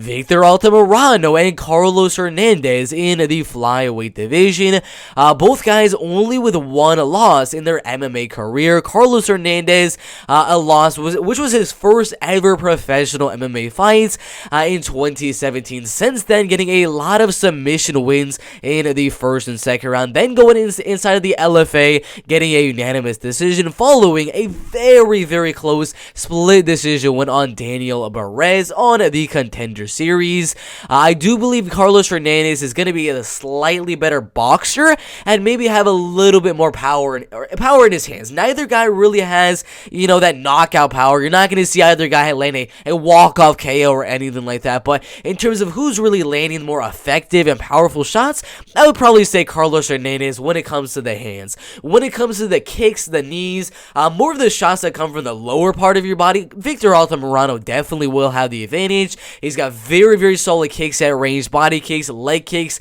Victor Altamirano and Carlos Hernandez in the flyweight division. Both guys only with one loss in their MMA career. Carlos Hernandez, a loss which was his first ever professional MMA fight in 2017. Since then, getting a lot of submission wins in the first and second round. Then going inside of the LFA, getting a unanimous decision following a very, very close split decision win on Daniel Perez on the Contender Series. I do believe Carlos Hernandez is going to be a slightly better boxer and maybe have a little bit more power in his hands. Neither guy really has, that knockout power. You're not going to see either guy land a walk-off KO or anything like that. But in terms of who's really landing more effective and powerful shots, I would probably say Carlos Hernandez when it comes to the hands. When it comes to the kicks, the knees, more of the shots that come from the lower part of your body, Victor Altamirano definitely will have the advantage. He's got very, very solid kicks at range, body kicks, leg kicks,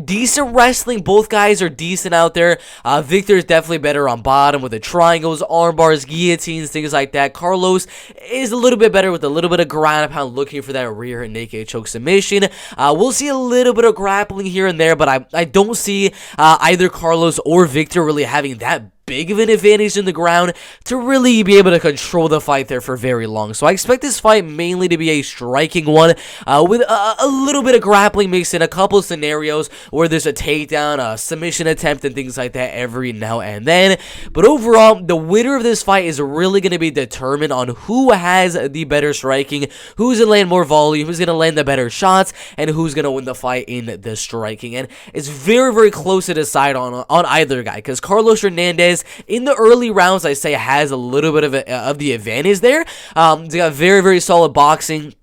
decent wrestling. Both guys are decent out there. Victor is definitely better on bottom with the triangles, arm bars, guillotines, things like that. Carlos is a little bit better with a little bit of ground and pound, looking for that rear naked choke submission. We'll see a little bit of grappling here and there, but I don't see either Carlos or Victor really having that big of an advantage in the ground to really be able to control the fight there for very long. So I expect this fight mainly to be a striking one with a little bit of grappling mixed in, a couple of scenarios where there's a takedown, a submission attempt, and things like that every now and then. But overall, the winner of this fight is really going to be determined on who has the better striking, who's going to land more volume, who's going to land the better shots, and who's going to win the fight in the striking. And it's very, very close to decide on either guy, because Carlos Hernandez in the early rounds, I say, has a little bit of the advantage there. They got very, very solid boxing.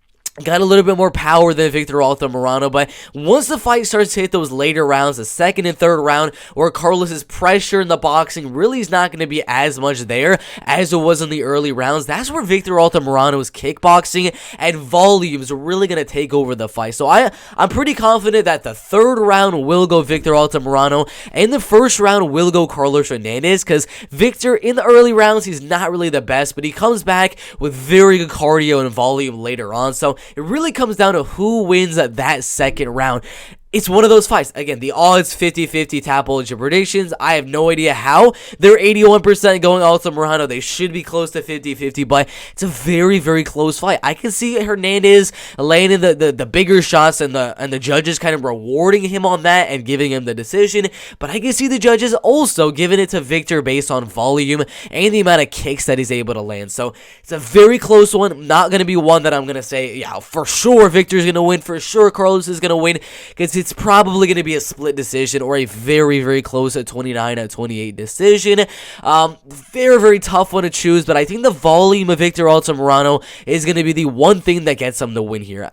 Got a little bit more power than Victor Altamirano, but once the fight starts to hit those later rounds, the second and third round, where Carlos's pressure in the boxing really is not going to be as much there as it was in the early rounds, that's where Victor Altamirano's kickboxing and volume is really going to take over the fight. So I'm pretty confident that the third round will go Victor Altamirano, and the first round will go Carlos Hernandez, because Victor, in the early rounds, he's not really the best, but he comes back with very good cardio and volume later on. So it really comes down to who wins that second round. It's one of those fights. Again, the odds 50-50 Tapology predictions. I have no idea how. They're 81% going Altamirano. They should be close to 50-50, but it's a very, very close fight. I can see Hernandez landing the bigger shots and the judges kind of rewarding him on that and giving him the decision, but I can see the judges also giving it to Victor based on volume and the amount of kicks that he's able to land. So it's a very close one. Not going to be one that I'm going to say, yeah, for sure Victor's going to win. For sure Carlos is going to win, because it's probably going to be a split decision or a very, very close 29-28 decision. Very, very tough one to choose, but I think the volume of Victor Altamirano is going to be the one thing that gets him to win here.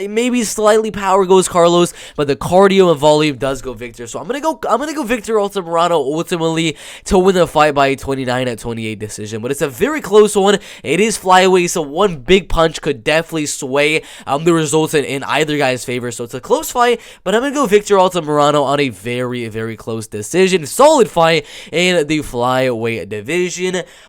Maybe slightly power goes Carlos, but the cardio and volume does go Victor. So I'm gonna go Victor Altamirano ultimately to win the fight by a 29-28 decision. But it's a very close one. It is flyweight, so one big punch could definitely sway the results in either guy's favor. So it's a close fight, but I'm gonna go Victor Altamirano on a very, very close decision. Solid fight in the flyweight division.